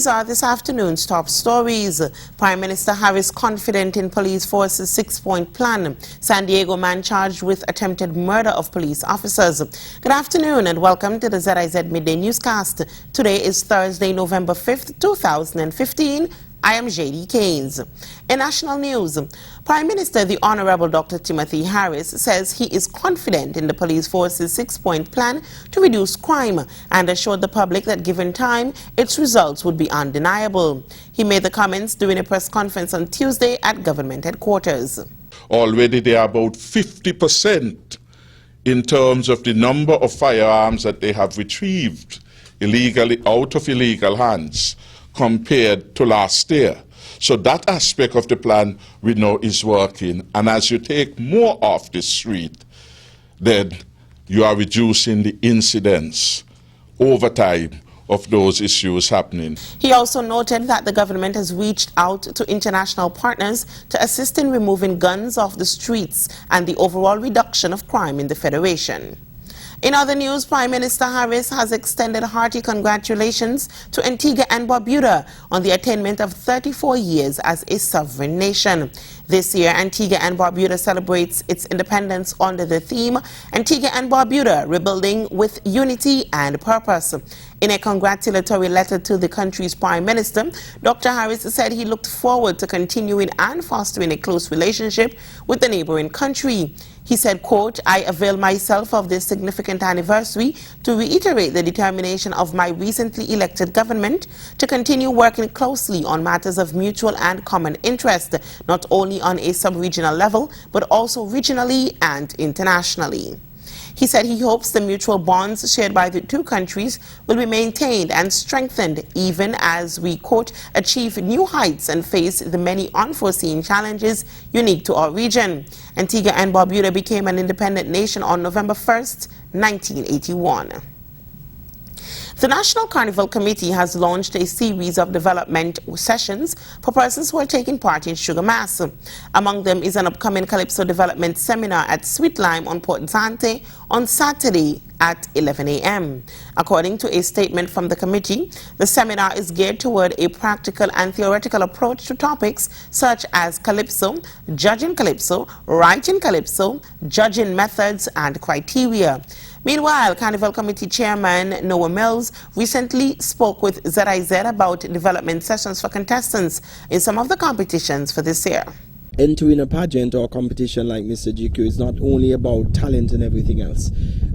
These are this afternoon's top stories. Prime Minister Harris confident in police force's six-point plan. San Diego man charged with attempted murder of police officers. Good afternoon and welcome to the ZIZ Midday Newscast. Today is Thursday, November 5th, 2015. I am J.D. Keynes. In national news, Prime Minister the Honorable Dr. Timothy Harris says he is confident in the police force's six-point plan to reduce crime and assured the public that given time, its results would be undeniable. He made the comments during a press conference on Tuesday at government headquarters. Already they are about 50% in terms of the number of firearms that they have retrieved illegally out of illegal hands compared to last year. So that aspect of the plan we know is working. And as you take more off the street, then you are reducing the incidence over time of those issues happening. He also noted that the government has reached out to international partners to assist in removing guns off the streets and the overall reduction of crime in the Federation. In other news, Prime Minister Harris has extended hearty congratulations to Antigua and Barbuda on the attainment of 34 years as a sovereign nation. This year, Antigua and Barbuda celebrates its independence under the theme, Antigua and Barbuda, Rebuilding with Unity and Purpose. In a congratulatory letter to the country's Prime Minister, Dr. Harris said he looked forward to continuing and fostering a close relationship with the neighboring country. He said, quote, I avail myself of this significant anniversary to reiterate the determination of my recently elected government to continue working closely on matters of mutual and common interest, not only on a sub-regional level, but also regionally and internationally. He said he hopes the mutual bonds shared by the two countries will be maintained and strengthened even as we, quote, achieve new heights and face the many unforeseen challenges unique to our region. Antigua and Barbuda became an independent nation on November 1st, 1981. The National Carnival Committee has launched a series of development sessions for persons who are taking part in Sugar Mass. Among them is an upcoming Calypso development seminar at Sweet Lime on Port Zante on Saturday at 11 a.m. According to a statement from the committee, the seminar is geared toward a practical and theoretical approach to topics such as Calypso, judging Calypso, writing Calypso, judging methods and criteria. Meanwhile, Carnival Committee Chairman Noah Mills recently spoke with ZIZ about development sessions for contestants in some of the competitions for this year. Entering a pageant or competition like Mr. GQ is not only about talent and everything else.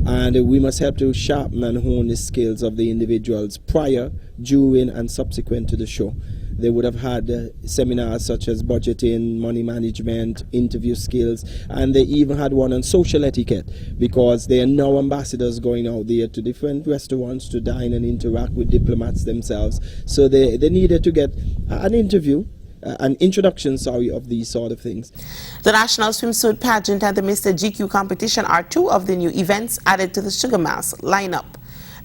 And we must help to sharpen and hone the skills of the individuals prior, during and subsequent to the show. They would have had seminars such as budgeting, money management, interview skills, and they even had one on social etiquette because they are now ambassadors going out there to different restaurants to dine and interact with diplomats themselves. So they needed to get an interview, an introduction, of these sort of things. The National Swimsuit Pageant and the Mr. GQ competition are two of the new events added to the Sugar Mass lineup.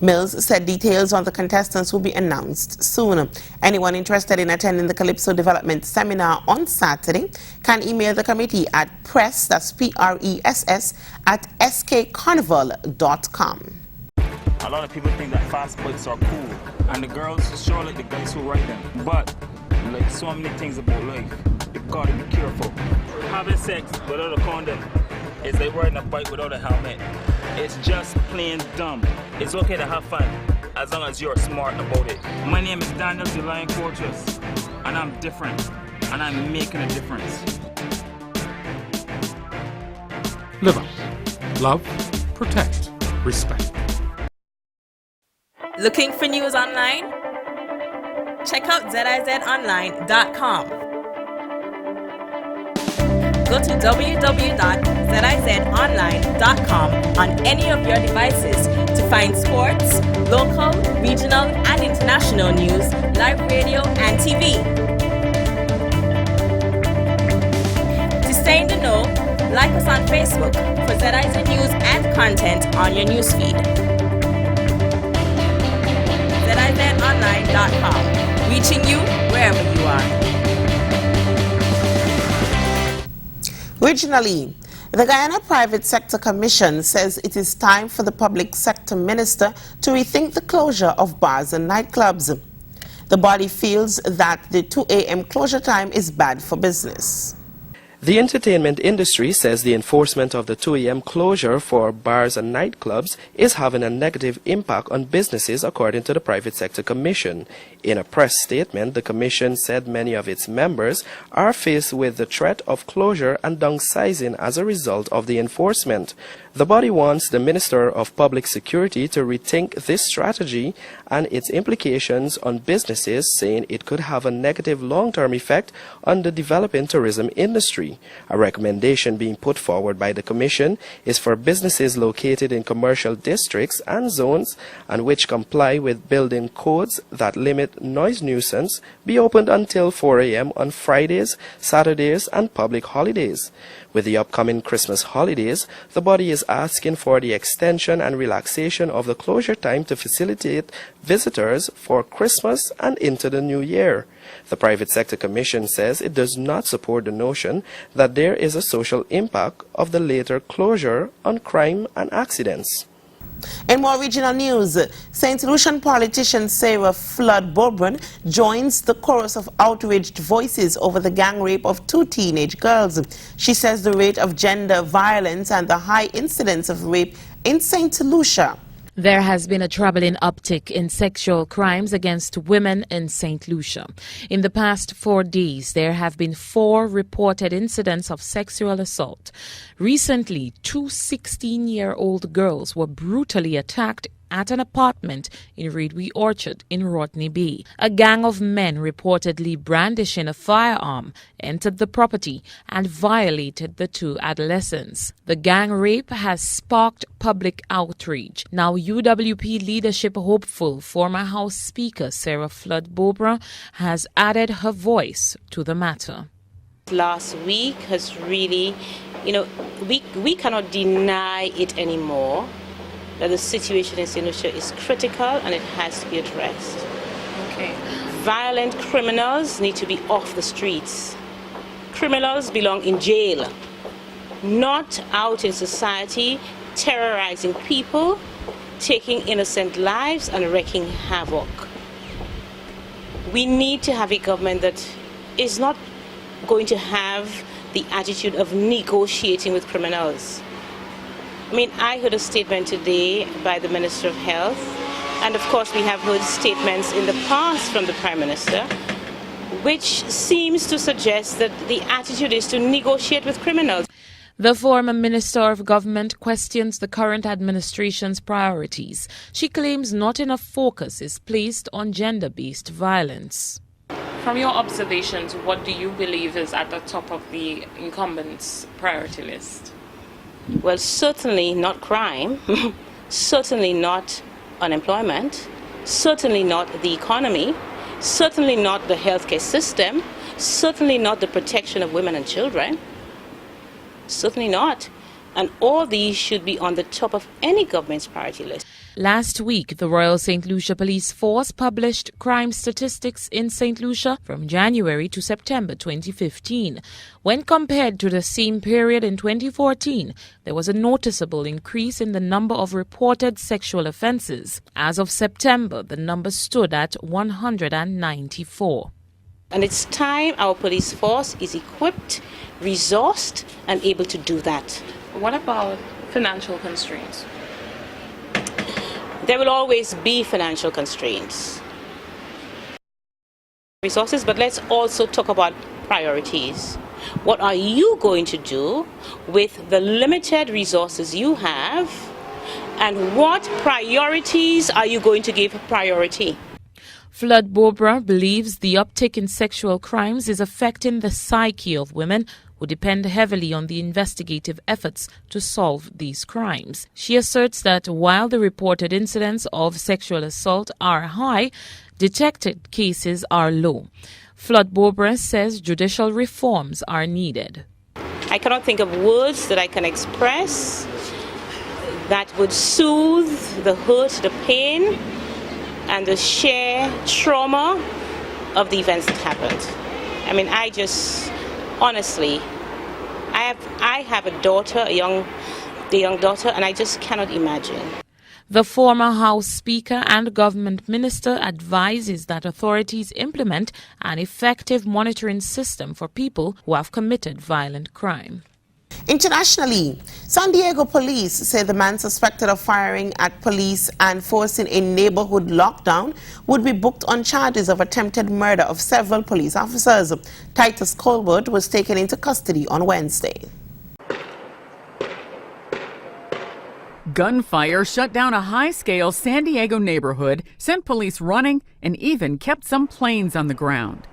Mills said details on the contestants will be announced soon. Anyone interested in attending the Calypso Development Seminar on Saturday can email the committee at press, that's P-R-E-S-S, at skcarnival.com. A lot of people think that fast bikes are cool, and the girls sure like the guys who ride them. But, like so many things about life, you gotta be careful. Having sex without a condom is like riding a bike without a helmet. It's just plain dumb. It's okay to have fun, as long as you're smart about it. My name is Daniel the Lion Fortress, and I'm different, and I'm making a difference. Live up. Love, protect, respect. Looking for news online? Check out ZIZonline.com. Go to www.zizonline.com on any of your devices to find sports, local, regional, and international news, live radio, and TV. To stay in the know, like us on Facebook for ZIZ news and content on your newsfeed. ZIZonline.com, reaching you wherever you are. Regionally, the Guyana Private Sector Commission says it is time for the public sector minister to rethink the closure of bars and nightclubs. The body feels that the 2 a.m. closure time is bad for business. The entertainment industry says the enforcement of the 2 a.m. closure for bars and nightclubs is having a negative impact on businesses, according to the Private Sector Commission. In a press statement, the Commission said many of its members are faced with the threat of closure and downsizing as a result of the enforcement. The body wants the Minister of Public Security to rethink this strategy and its implications on businesses, saying it could have a negative long-term effect on the developing tourism industry. A recommendation being put forward by the Commission is for businesses located in commercial districts and zones and which comply with building codes that limit noise nuisance be opened until 4 a.m. on Fridays, Saturdays, and public holidays. With the upcoming Christmas holidays, the body is asking for the extension and relaxation of the closure time to facilitate visitors for Christmas and into the new year. The Private Sector Commission says it does not support the notion that there is a social impact of the later closure on crime and accidents. In more regional news, St. Lucian politician Sarah Flood-Bobron joins the chorus of outraged voices over the gang rape of 2 teenage girls. She says the rate of gender violence and the high incidence of rape in St. Lucia. There has been a troubling uptick in sexual crimes against women in St. Lucia. In the past 4 days, there have been 4 reported incidents of sexual assault. Recently, 2 16-year-old girls were brutally attacked at an apartment in Reedwee Orchard in Rodney Bay. A gang of men reportedly brandishing a firearm entered the property and violated the 2 adolescents. The gang rape has sparked public outrage. Now UWP leadership hopeful former House Speaker Sarah Flood-Bobron has added her voice to the matter. Last week has really, we cannot deny it anymore, that the situation in St. Lucia is critical and it has to be addressed. Okay. Violent criminals need to be off the streets. Criminals belong in jail, not out in society terrorizing people, taking innocent lives and wreaking havoc. We need to have a government that is not going to have the attitude of negotiating with criminals. I heard a statement today by the Minister of Health, and of course we have heard statements in the past from the Prime Minister, which seems to suggest that the attitude is to negotiate with criminals. The former Minister of Government questions the current administration's priorities. She claims not enough focus is placed on gender-based violence. From your observations, what do you believe is at the top of the incumbents' priority list? Well, certainly not crime, certainly not unemployment, certainly not the economy, certainly not the healthcare system, certainly not the protection of women and children, certainly not. And all these should be on the top of any government's priority list. Last week, the Royal St. Lucia Police Force published crime statistics in St. Lucia from January to September 2015. When compared to the same period in 2014, there was a noticeable increase in the number of reported sexual offences. As of September, the number stood at 194. And it's time our police force is equipped, resourced, and able to do that. What about financial constraints? There will always be financial constraints. Resources, but let's also talk about priorities. What are you going to do with the limited resources you have, and what priorities are you going to give priority? Flood-Bobron believes the uptick in sexual crimes is affecting the psyche of women who depend heavily on the investigative efforts to solve these crimes. She asserts that while the reported incidents of sexual assault are high, detected cases are low. Flood-Bobron says judicial reforms are needed. I cannot think of words that I can express that would soothe the hurt, the pain, and the sheer trauma of the events that happened. Honestly, I have a daughter, a young daughter, and I just cannot imagine. The former House Speaker and government minister advises that authorities implement an effective monitoring system for people who have committed violent crime. Internationally, San Diego police say the man suspected of firing at police and forcing a neighborhood lockdown would be booked on charges of attempted murder of several police officers. Titus Colbert was taken into custody on Wednesday. Gunfire shut down a high-scale San Diego neighborhood, sent police running, and even kept some planes on the ground.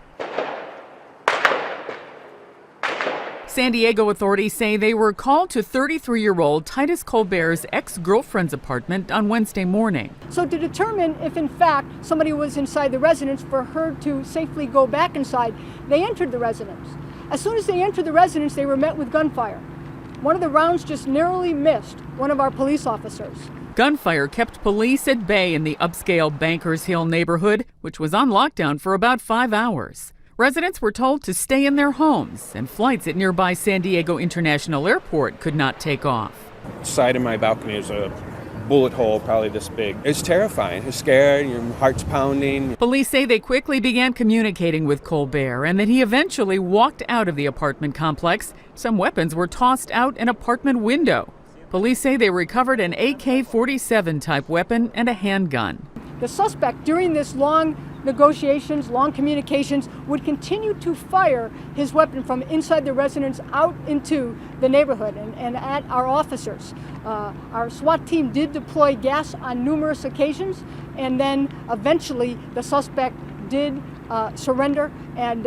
San Diego authorities say they were called to 33-year-old Titus Colbert's ex-girlfriend's apartment on Wednesday morning. So to determine if in fact somebody was inside the residence, for her to safely go back inside, they entered the residence. As soon as they entered the residence, they were met with gunfire. One of the rounds just narrowly missed one of our police officers. Gunfire kept police at bay in the upscale Bankers Hill neighborhood, which was on lockdown for about 5 hours. Residents were told to stay in their homes, and flights at nearby San Diego International Airport could not take off. The side of my balcony is a bullet hole probably this big. It's terrifying. You're scared, your heart's pounding. Police say they quickly began communicating with Colbert and that he eventually walked out of the apartment complex. Some weapons were tossed out an apartment window. Police say they recovered an AK-47 type weapon and a handgun. The suspect, during this long negotiations, long communications, would continue to fire his weapon from inside the residence out into the neighborhood and at our officers. Our SWAT team did deploy gas on numerous occasions, and then eventually the suspect did surrender, and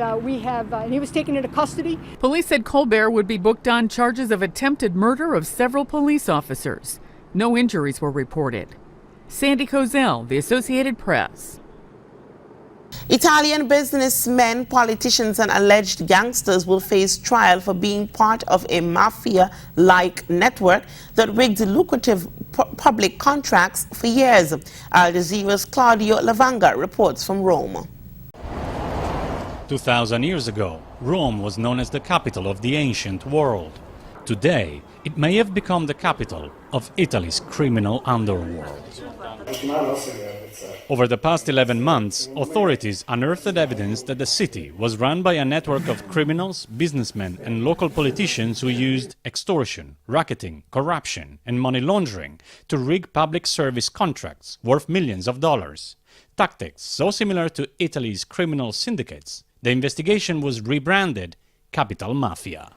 he was taken into custody. Police said Colbert would be booked on charges of attempted murder of several police officers. No injuries were reported. Sandy Kozel, The Associated Press. Italian businessmen, politicians, and alleged gangsters will face trial for being part of a mafia-like network that rigged lucrative public contracts for years. Al Jazeera's Claudio Lavanga reports from Rome. 2,000 years ago, Rome was known as the capital of the ancient world. Today, it may have become the capital of Italy's criminal underworld. Over the past 11 months, authorities unearthed evidence that the city was run by a network of criminals, businessmen, and local politicians who used extortion, racketing, corruption, and money laundering to rig public service contracts worth millions of dollars. Tactics so similar to Italy's criminal syndicates, the investigation was rebranded Capital Mafia.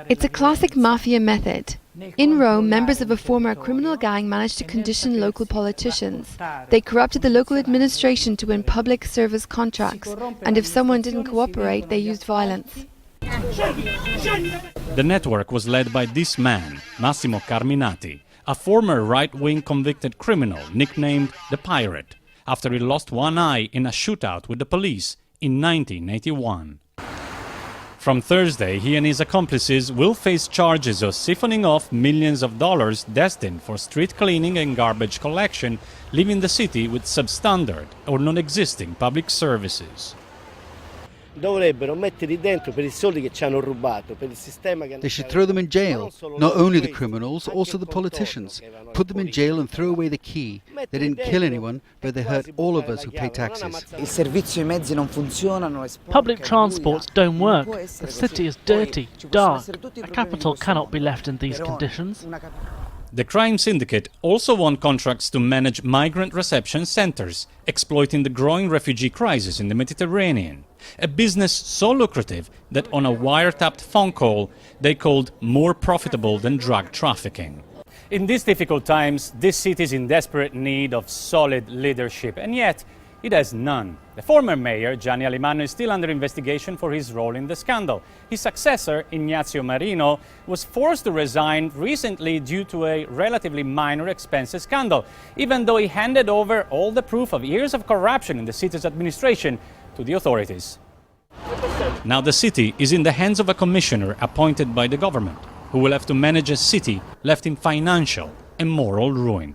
It's a classic mafia method. In Rome, members of a former criminal gang managed to condition local politicians. They corrupted the local administration to win public service contracts, and if someone didn't cooperate, they used violence. The network was led by this man, Massimo Carminati, a former right-wing convicted criminal nicknamed the Pirate, after he lost one eye in a shootout with the police in 1981. From Thursday, he and his accomplices will face charges of siphoning off millions of dollars destined for street cleaning and garbage collection, leaving the city with substandard or non-existing public services. They should throw them in jail, not only the criminals, also the politicians. Put them in jail and throw away the key. They didn't kill anyone, but they hurt all of us who pay taxes. Public transports don't work. The city is dirty, dark. A capital cannot be left in these conditions. The crime syndicate also won contracts to manage migrant reception centers, exploiting the growing refugee crisis in the Mediterranean. A business so lucrative that on a wiretapped phone call they called more profitable than drug trafficking. In these difficult times, this city is in desperate need of solid leadership, and yet it has none. The former mayor, Gianni Alimano, is still under investigation for his role in the scandal. His successor, Ignazio Marino, was forced to resign recently due to a relatively minor expenses scandal, even though he handed over all the proof of years of corruption in the city's administration to the authorities. Now the city is in the hands of a commissioner appointed by the government, who will have to manage a city left in financial and moral ruin.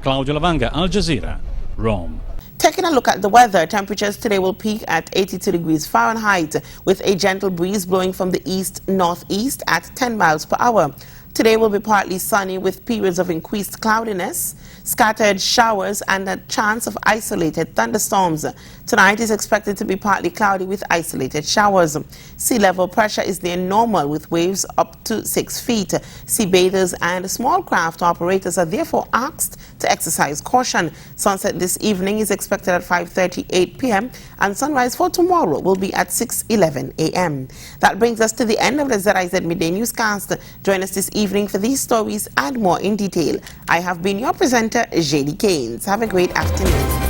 Claudio Lavanga, Al Jazeera, Rome. Taking a look at the weather, temperatures today will peak at 82 degrees Fahrenheit with a gentle breeze blowing from the east-northeast at 10 miles per hour. Today will be partly sunny with periods of increased cloudiness, scattered showers and a chance of isolated thunderstorms. Tonight is expected to be partly cloudy with isolated showers. Sea level pressure is near normal with waves up to 6 feet. Sea bathers and small craft operators are therefore asked to exercise caution. Sunset this evening is expected at 5:38 p.m. and sunrise for tomorrow will be at 6:11 a.m. That brings us to the end of the ZIZ Midday Newscast. Join us this evening for these stories and more in detail. I have been your presenter, JD Keynes. Have a great afternoon.